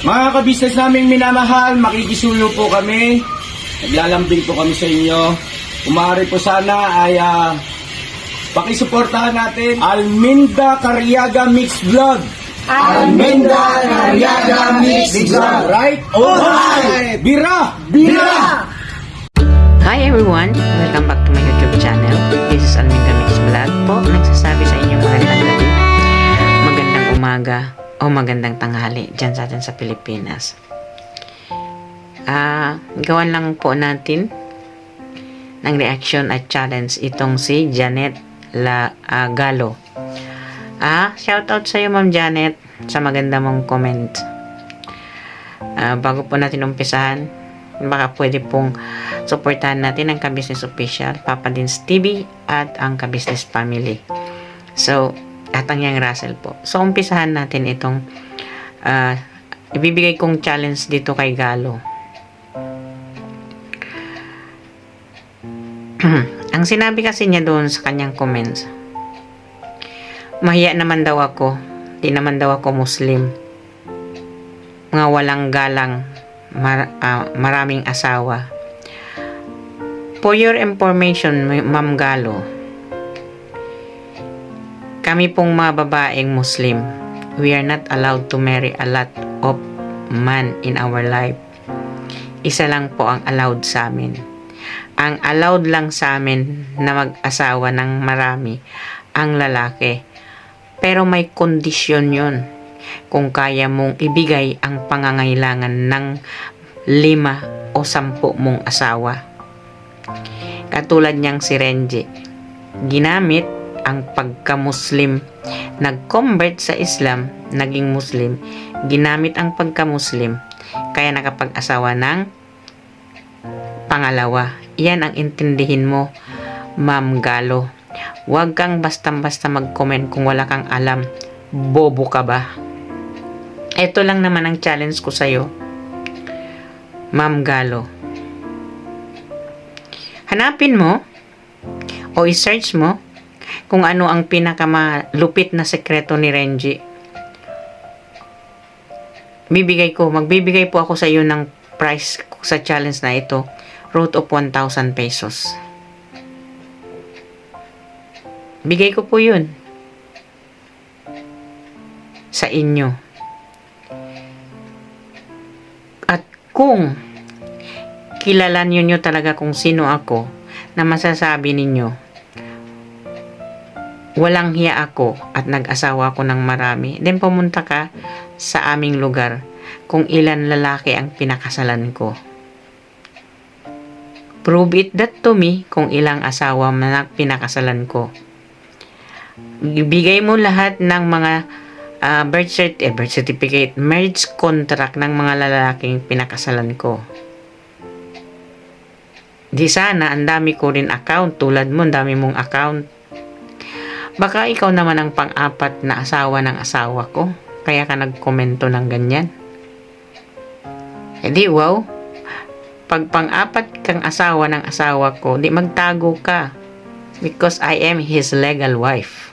Mga kabisnes naming minamahal, makikisuyo po kami. Naglalambing po kami sa inyo. Kumari po sana ay pakisuportahan natin Alminda Cariaga Mix Vlog. Alminda Cariaga Mix Vlog. Right? Alright! Bira! Bira! Hi everyone! Welcome back to my YouTube channel. This is Alminda Mix Vlog po. Nagsasabi sa inyo magandang gabi, magandang umaga, o magandang tanghali dyan sa atin sa Pilipinas. Gawan lang po natin ng reaction at challenge itong si Janet Galo. Shoutout sa iyo Ma'am Janet sa maganda mong comment. Bago po natin umpisahan, baka pwede pong supportahan natin ang Ka-Business Official, Papa Dins TV at ang Ka-Business Family. So, at ang Yang Russell po. So, umpisahan natin itong ibibigay kong challenge dito kay Galo. Ang sinabi kasi niya doon sa kanyang comments, mahiya naman daw ako, di naman daw ako Muslim, mga walang galang, maraming asawa. For your information, Ma'am Galo, kami pong mga babaeng Muslim, we are not allowed to marry a lot of man in our life. Isa lang po ang allowed sa amin. Ang allowed lang sa amin na mag-asawa ng marami ang lalaki. Pero may kondisyon yun. Kung kaya mong ibigay ang pangangailangan ng 5 o 10 mong asawa. Katulad niyang si Renji, ginamit ang pagka-Muslim, nag-convert sa Islam, naging Muslim, ginamit ang pagka-Muslim, kaya nakapag-asawa ng pangalawa. Yan ang intindihin mo, Ma'am Galo. Huwag kang basta-basta mag-comment kung wala kang alam. Bobo ka ba? Ito lang naman ang challenge ko sa'yo, Ma'am Galo. Hanapin mo o i-search mo kung ano ang pinakamalupit na sekreto ni Renji. Magbibigay po ako sa iyo ng price sa challenge na ito, root of 1,000 pesos. Bigay ko po yun sa inyo. At kung kilala niyo talaga kung sino ako, na masasabi ninyo, walang hiya ako at nag-asawa ako ng marami, then pumunta ka sa aming lugar kung ilan lalaki ang pinakasalan ko. Prove it that to me kung ilang asawa na pinakasalan ko. Ibigay mo lahat ng mga birth certificate, marriage contract ng mga lalaking pinakasalan ko. Di sana, ang dami ko rin account. Tulad mo, ang dami mong account. Baka ikaw naman ang pang-apat na asawa ng asawa ko. Kaya ka nagkomento ng ganyan. Eh di, wow. Pag pang-apat kang asawa ng asawa ko, di magtago ka. Because I am his legal wife.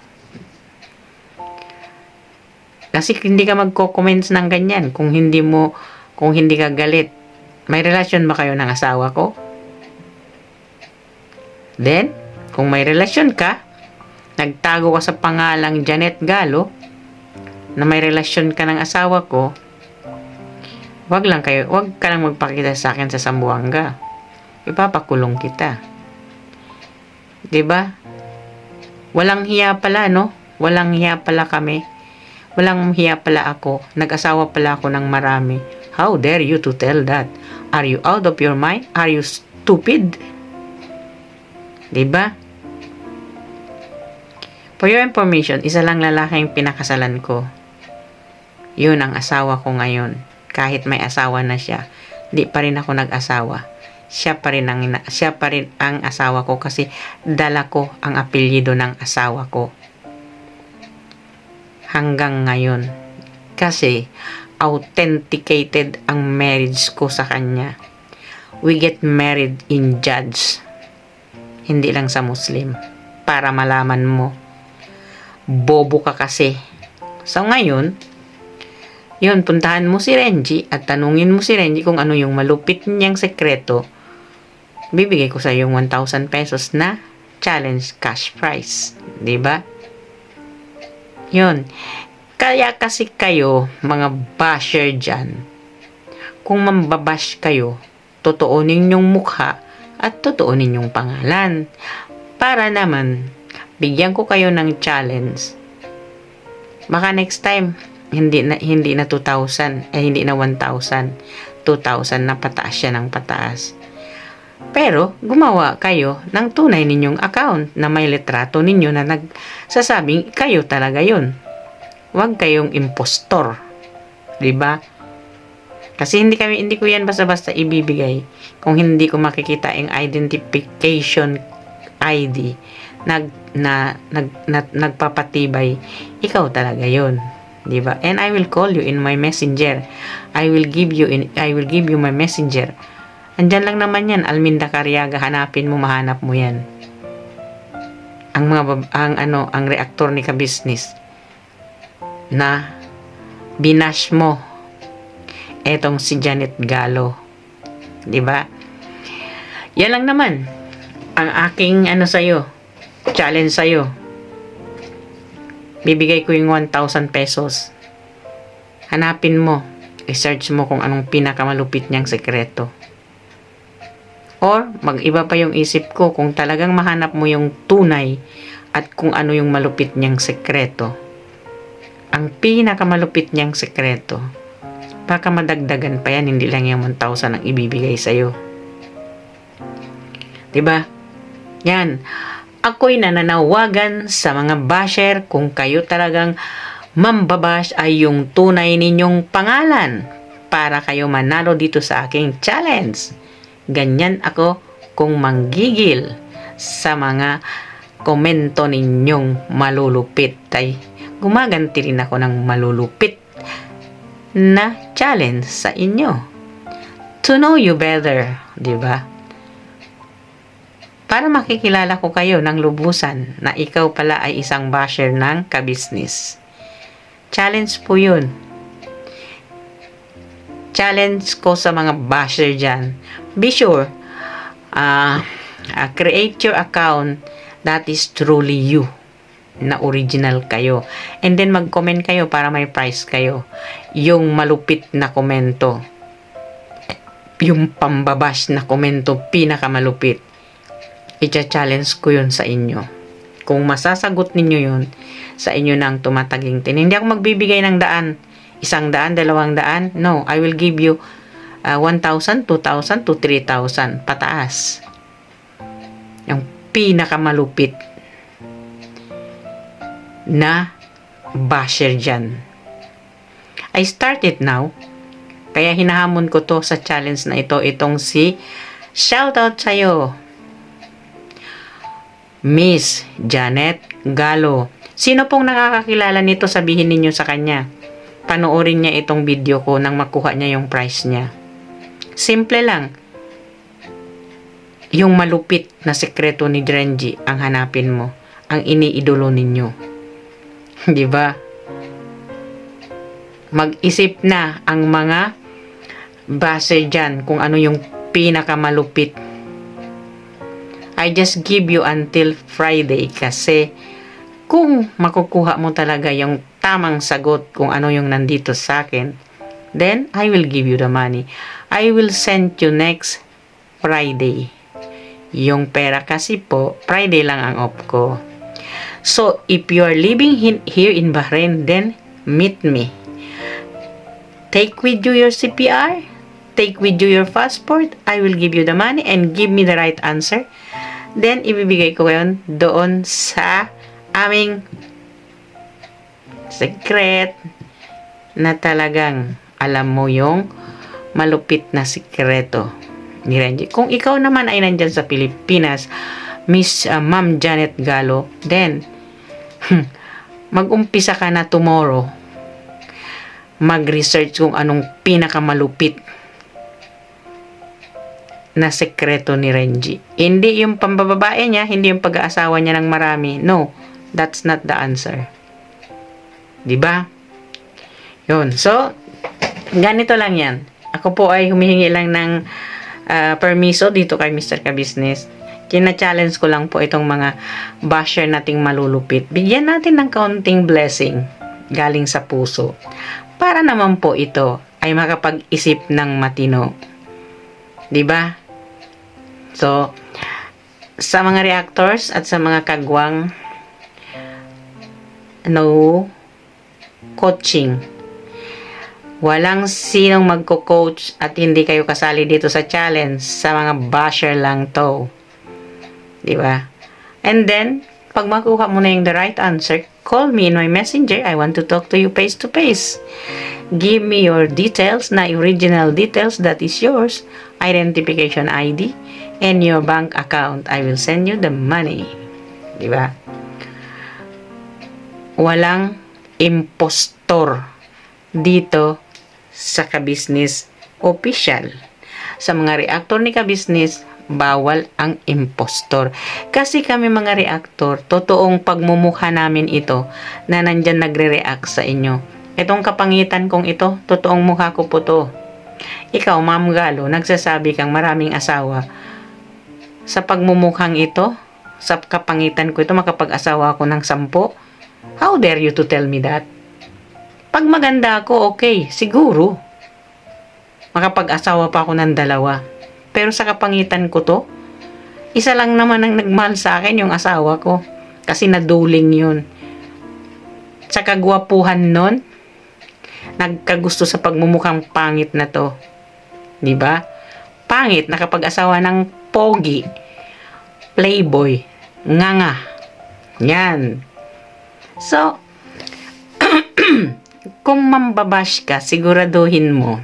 Kasi hindi ka magko-comments ng ganyan kung hindi ka galit. May relasyon ba kayo ng asawa ko? Then, kung may relasyon ka, nagtago ka sa pangalang Janet Galo, na may relasyon ka ng asawa ko, wag ka lang magpakita sa akin sa Zamboanga. Ipapakulong kita. 'Di ba? Walang hiya pala, no? Walang hiya pala kami. Walang hiya pala ako. Nag-asawa pala ako ng marami. How dare you to tell that? Are you out of your mind? Are you stupid? Diba? For your information, isa lang lalaking pinakasalan ko. Yun ang asawa ko ngayon. Kahit may asawa na siya, di pa rin ako nag-asawa. Siya pa rin ang asawa ko kasi dala ko ang apelyido ng asawa ko. Hanggang ngayon. Kasi authenticated ang marriage ko sa kanya. We get married in judge. Hindi lang sa Muslim. Para malaman mo. Bobo ka kasi. So ngayon, Yun, puntahan mo si Renji at tanungin mo si Renji kung ano yung malupit niyang sekreto. Bibigay ko sa yung 1,000 pesos na challenge cash prize. 'Di ba? Yun. Kaya kasi kayo, mga basher dyan, kung mambabash kayo, totoonin yung mukha at totoonin yung pangalan. Para naman, bigyan ko kayo ng challenge. Baka next time, hindi na 2,000, hindi na 1,000, 2,000 na pataas siya ng pataas. Pero, gumawa kayo ng tunay ninyong account na may litrato ninyo na nagsasabing kayo talaga yun. Huwag kayong impostor. 'Di ba? Kasi hindi ko yan basta-basta ibibigay kung hindi ko makikita ang identification ID nagpapatibay ikaw talaga yun. 'Di ba? And I will call you in my messenger. I will give you my messenger. Andyan lang naman yan, Alminda Cariaga, hanapin mo, mahanap mo yan. Ang reaktor ni ka-business na binash mo etong si Janet Galo. 'Di ba? Yan lang naman ang aking sa'yo, challenge sa'yo. Bibigay ko yung 1,000 pesos. Hanapin mo, i-search mo kung anong pinakamalupit niyang sekreto. Or, mag-iba pa yung isip ko kung talagang mahanap mo yung tunay at kung ano yung malupit niyang sekreto. Ang pinakamalupit niyang sekreto, baka madagdagan pa yan, hindi lang yung 1,000 ang ibibigay sa'yo. 'Di ba? Yan. Ako'y nananawagan sa mga basher kung kayo talagang mambabash ay yung tunay ninyong pangalan para kayo manalo dito sa aking challenge. Ganyan ako kung manggigil sa mga komento ninyong malulupit. Ay, gumaganti rin ako ng malulupit na challenge sa inyo. To know you better, di ba? Para makikilala ko kayo ng lubusan na ikaw pala ay isang basher ng ka-business. Challenge po yun. Challenge ko sa mga basher dyan. Be sure, create your account that is truly you, na original kayo. And then mag-comment kayo para may prize kayo. Yung malupit na komento, yung pambabash na komento, pinakamalupit. I-challenge ko yun sa inyo. Kung masasagot ninyo yun, sa inyo nang tumatagintin. Hindi ako magbibigay ng daan. 100, 200. No, I will give you 1,000, 2,000 to 3,000 pataas. Yung pinakamalupit na basher dyan. I started now. Kaya hinahamon ko to sa challenge na ito. Itong si shoutout sa'yo, Miss Janet Galo. Sino pong nakakakilala nito, sabihin ninyo sa kanya. Panoorin niya itong video ko nang makuha niya yung prize niya. Simple lang. Yung malupit na sekreto ni Renji ang hanapin mo. Ang iniidolo ninyo. Di ba? Mag-isip na ang mga base dyan kung ano yung pinakamalupit. I just give you until Friday kasi kung makukuha mo talaga yung tamang sagot kung ano yung nandito sa akin, then I will give you the money. I will send you next Friday. Yung pera kasi po, Friday lang ang off ko. So, if you are living here in Bahrain, then meet me. Take with you your CPR. Take with you your passport. I will give you the money and give me the right answer. Then, ibibigay ko yun doon sa aming secret na talagang alam mo yung malupit na sikreto ni Renji. Kung ikaw naman ay nandyan sa Pilipinas, Miss Ma'am Janet Galo, then mag-umpisa ka na tomorrow mag-research kung anong pinakamalupit na sekreto ni Renji. Hindi yung pambababae niya, hindi yung pag-aasawa niya ng marami. No, that's not the answer. Diba? Yun. So, Ganito lang yan. Ako po ay humihingi lang ng permiso dito kay Mr. Ka-Business. Kina-challenge ko lang po itong mga basher nating malulupit. Bigyan natin ng kaunting blessing galing sa puso. Para naman po ito ay makapag-isip ng matino. 'Di ba? So, sa mga reactors at sa mga kagwang, no coaching. Walang sinong magko-coach at hindi kayo kasali dito sa challenge. Sa mga basher lang to. Diba? And then, pag makuha mo na yung the right answer, call me in my messenger. I want to talk to you face to face. Give me your details, na original details that is yours, identification ID, and your bank account. I will send you the money. Diba? Walang impostor dito sa Ka-Business official. Sa mga reactor ni Ka-Business, bawal ang impostor. Kasi kami mga reactor, totoong pagmumukha namin ito na nandyan nagre-react sa inyo. Itong kapangitan kong ito, totoong mukha ko po to. Ikaw, Ma'am Galo, nagsasabi kang maraming asawa. Sa pagmumukhang ito, sa kapangitan ko ito, makapag-asawa ako ng 10. How dare you to tell me that? Pag maganda ako, okay, siguro. Makapag-asawa pa ako ng 2. Pero sa kapangitan ko to, isa lang naman ang nagmahal sa akin, yung asawa ko. Kasi naduling yun. Sa kagwapuhan nun, nagkagusto sa pagmumukhang pangit na to. Diba? Pangit, nakapag-asawa ng pogi, playboy, nganga. Yan. So, kung mambabash ka, siguraduhin mo,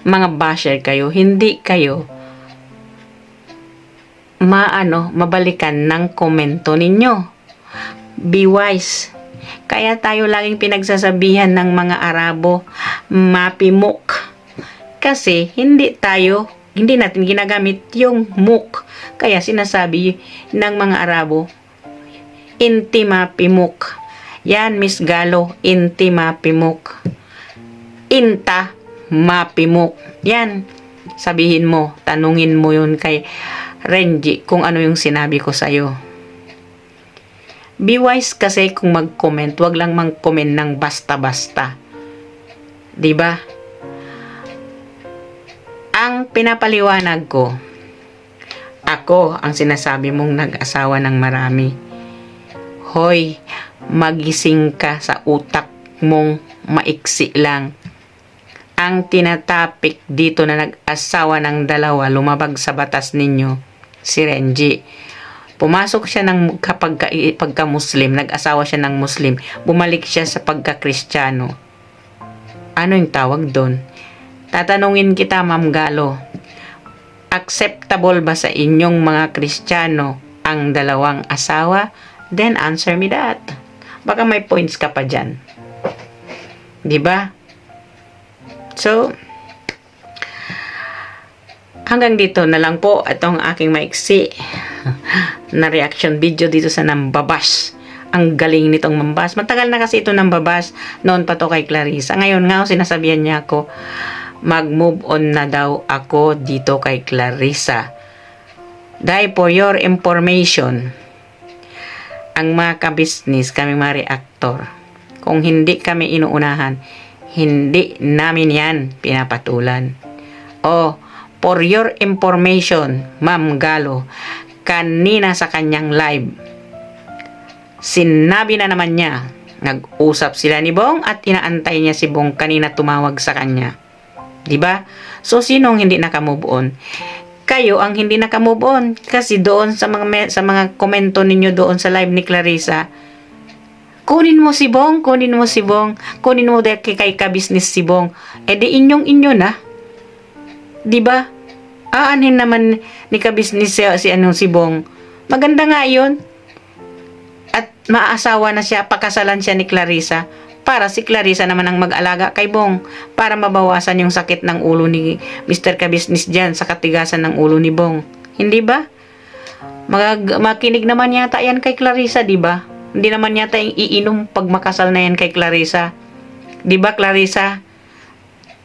mga basher kayo, hindi kayo mabalikan ng komento ninyo. Be wise. Kaya tayo laging pinagsasabihan ng mga Arabo, mapimuk. Kasi hindi natin ginagamit yung muk. Kaya sinasabi ng mga Arabo, inti mapimuk. Yan, Miss Galo, inti mapimuk. Inta mapimuk. Yan. Sabihin mo, tanungin mo yun kay Renji kung ano yung sinabi ko sa'yo. Be wise kasi kung mag-comment, wag lang mag-comment ng basta-basta. 'Di ba? Ang pinapaliwanag ko, ako ang sinasabi mong nag-asawa ng marami. Hoy, magising ka sa utak mong maiksi lang. Ang tinatapik dito na nag-asawa ng 2, lumabag sa batas ninyo, si Renji. Pumasok siya ng pagka-Muslim, nag-asawa siya ng Muslim, bumalik siya sa pagka-Kristiyano. Ano yung tawag doon? Tatanungin kita, Ma'am Galo, acceptable ba sa inyong mga Kristiyano ang 2 asawa? Then answer me that. Baka may points ka pa dyan. Diba? So, hanggang dito na lang po itong aking maiksi na reaction video dito sa nambabash. Ang galing nitong mambas. Matagal na kasi ito nambabash. Noon pa to kay Clarissa. Ngayon nga sinasabihan niya ako, mag-move on na daw ako dito kay Clarissa. Dahil for your information, ang mga ka-business, kami mga reactor, kung hindi kami inuunahan, hindi namin yan pinapatulan. Oh, for your information, Ma'am Galo, kanina sa kanyang live, sinabi na naman niya, nag-usap sila ni Bong at inaantay niya si Bong kanina tumawag sa kanya. Diba? So, sinong hindi naka-move on? Kayo ang hindi naka-move on kasi doon sa mga komento ninyo doon sa live ni Clarissa, kunin mo si Bong, kunin mo dahil kay ka-business si Bong. Eh di inyong-inyo na. Diba? Aanhin naman ni ka-business si Bong. Maganda nga yun. At maasawa na siya, pakasalan siya ni Clarissa. Para si Clarissa naman ang mag-alaga kay Bong. Para mabawasan yung sakit ng ulo ni Mr. Ka-Business dyan sa katigasan ng ulo ni Bong. Hindi ba? Makinig naman yata yan kay Clarissa, di ba? Hindi naman yata yung iinom pag makasal na yan kay Clarissa. Di ba, Clarissa?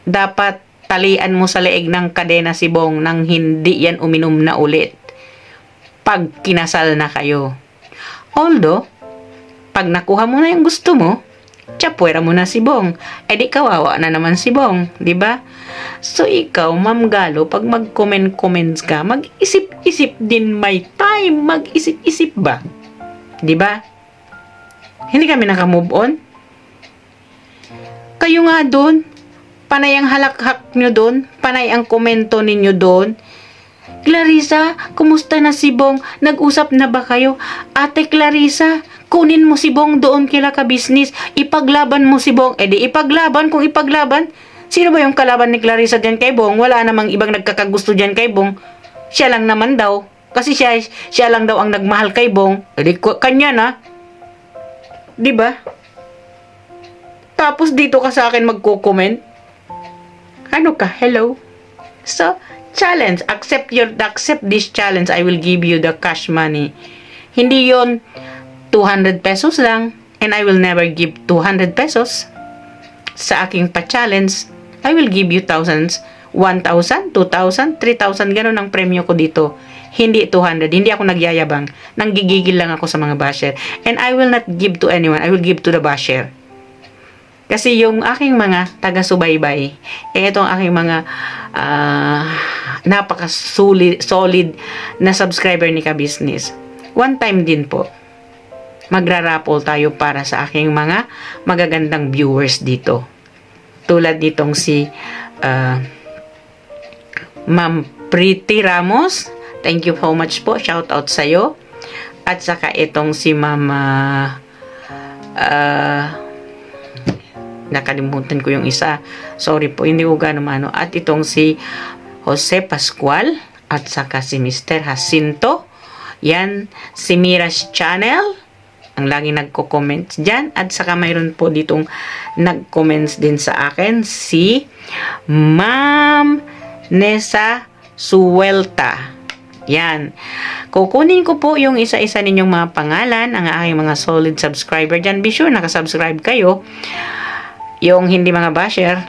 dapat talian mo sa leeg ng kadena si Bong nang hindi yan uminom na ulit pag kinasal na kayo. Although, pag nakuha mo na yung gusto mo, tsapuera mo na si Bong. Eh di kawawa na naman si Bong, di ba? So ikaw, Ma'am Galo, pag mag-comments ka, mag-isip-isip din, may time, mag-isip-isip ba? Di ba? Hindi kami naka-move on. Kayo nga doon, panay ang halakhak nyo doon, panay ang komento ninyo doon. Clarissa, kumusta na si Bong? Nag-usap na ba kayo? Ate Clarissa, kunin mo si Bong doon kila ka-business. Ipaglaban mo si Bong. Eh di ipaglaban kung ipaglaban. Sino ba yung kalaban ni Clarissa dyan kay Bong? Wala namang ibang nagkakagusto dyan kay Bong. Siya lang naman daw. Kasi siya lang daw ang nagmahal kay Bong. Eh di kanya na. Diba? Tapos dito ka sa akin magko-comment. Ano ka? Hello? So, challenge. Accept this challenge. I will give you the cash money. Hindi yon 200 pesos lang. And I will never give 200 pesos. Sa aking pa-challenge, I will give you thousands. 1,000, 2,000, 3,000. Ganun ang premyo ko dito. Hindi 200. Hindi ako nagyayabang. Nanggigigil lang ako sa mga basher. And I will not give to anyone. I will give to the basher. Kasi yung aking mga taga-subaybay, itong aking mga napaka-solid na subscriber ni Ka-Business. One time din po, magra-raffle tayo para sa aking mga magagandang viewers dito. Tulad nitong si Ma'am Pretty Ramos. Thank you so much po. Shout out sa'yo. At saka itong si Mama nakalimutan ko yung isa. Sorry po, hindi ko gano'n mano. At itong si Jose Pascual at saka si Mr. Jacinto. Yan, si Mira's Channel. Ang lagi nagko-comments dyan. At saka mayroon po ditong nag-comments din sa akin. Si Ma'am Nessa Suelta. Yan. Kukunin ko po yung isa-isa ninyong mga pangalan, ang aking mga solid subscriber dyan. Be sure nakasubscribe kayo. Yung hindi mga basher,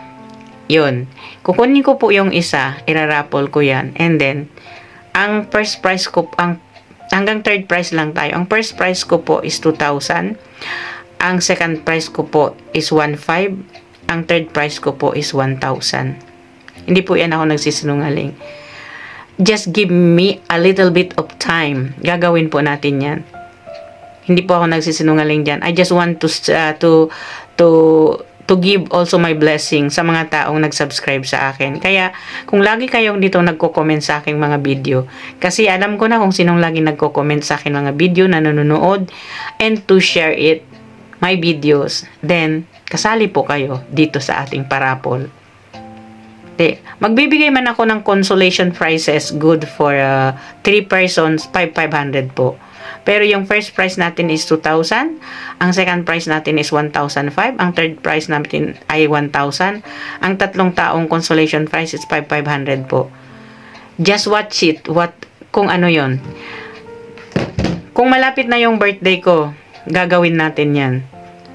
yun. Kukunin ko po yung isa, iraraffle ko yan. And then, ang first prize ko, hanggang third prize lang tayo. Ang first prize ko po is 2,000. Ang second prize ko po is 1,500. Ang third prize ko po is 1,000. Hindi po yan ako nagsisinungaling. Just give me a little bit of time. Gagawin po natin yan. Hindi po ako nagsisinungaling dyan. I just want to give also my blessing sa mga taong nag-subscribe sa akin. Kaya, kung lagi kayong dito nagko-comment sa aking mga video, kasi alam ko na kung sinong lagi nagko-comment sa aking mga video na nanonood, and to share it, my videos, then, kasali po kayo dito sa ating parapol. Magbibigay man ako ng consolation prizes good for 3 persons, 500 po. Pero yung first prize natin is 2,000. Ang second prize natin is 1,005. Ang third prize natin ay 1,000. Ang tatlong taong consolation prize is 500 po. Just watch it. Kung ano yon. Kung malapit na yung birthday ko, gagawin natin yan.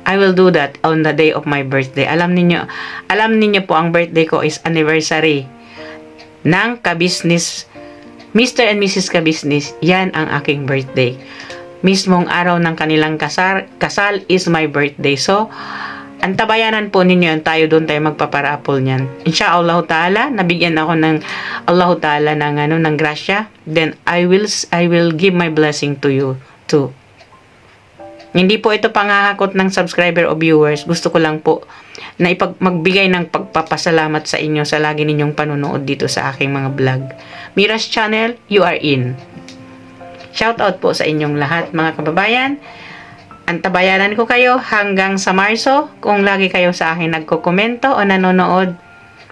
I will do that on the day of my birthday. Alam ninyo po ang birthday ko is anniversary ng Ka-Business, Mr. and Mrs. Ka-Business. Yan ang aking birthday. Mismong araw ng kanilang kasal is my birthday. So, antabayanan po ninyo yan. Tayo doon tayo magpaparapol niyan. Insyaallah ta'ala, nabigyan ako ng Allah ta'ala ng grasya. Then, I will give my blessing to you too. Hindi po ito pangahakot ng subscriber o viewers. Gusto ko lang po na magbigay ng pagpapasalamat sa inyo sa lagi ninyong panunood dito sa aking mga vlog. Mira's Channel, you are in. Shout out po sa inyong lahat mga kababayan. Antabayanan ko kayo hanggang sa Marso. Kung lagi kayo sa akin nagko-komento o nanonood,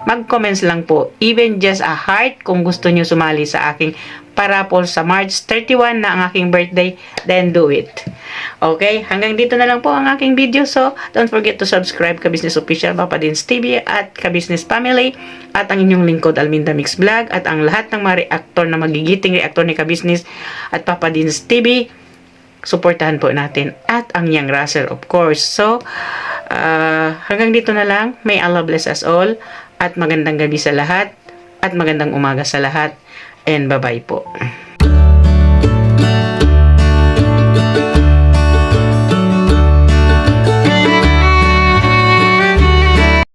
mag-comments lang po. Even just a heart kung gusto nyo sumali sa aking parapol sa March 31 na ang aking birthday, then do it. Okay? Hanggang dito na lang po ang aking video. So, don't forget to subscribe Ka-Business Official, Papa Dins TV at Ka-Business Family at ang inyong lingkod Alminda Mix Vlog at ang lahat ng mga reactor na magigiting reactor ni Ka-Business at Papa Dins TV. Suportahan po natin at ang Young Racer of course. So, hanggang dito na lang. May Allah bless us all. at magandang gabi sa lahat at magandang umaga sa lahat and bye-bye po.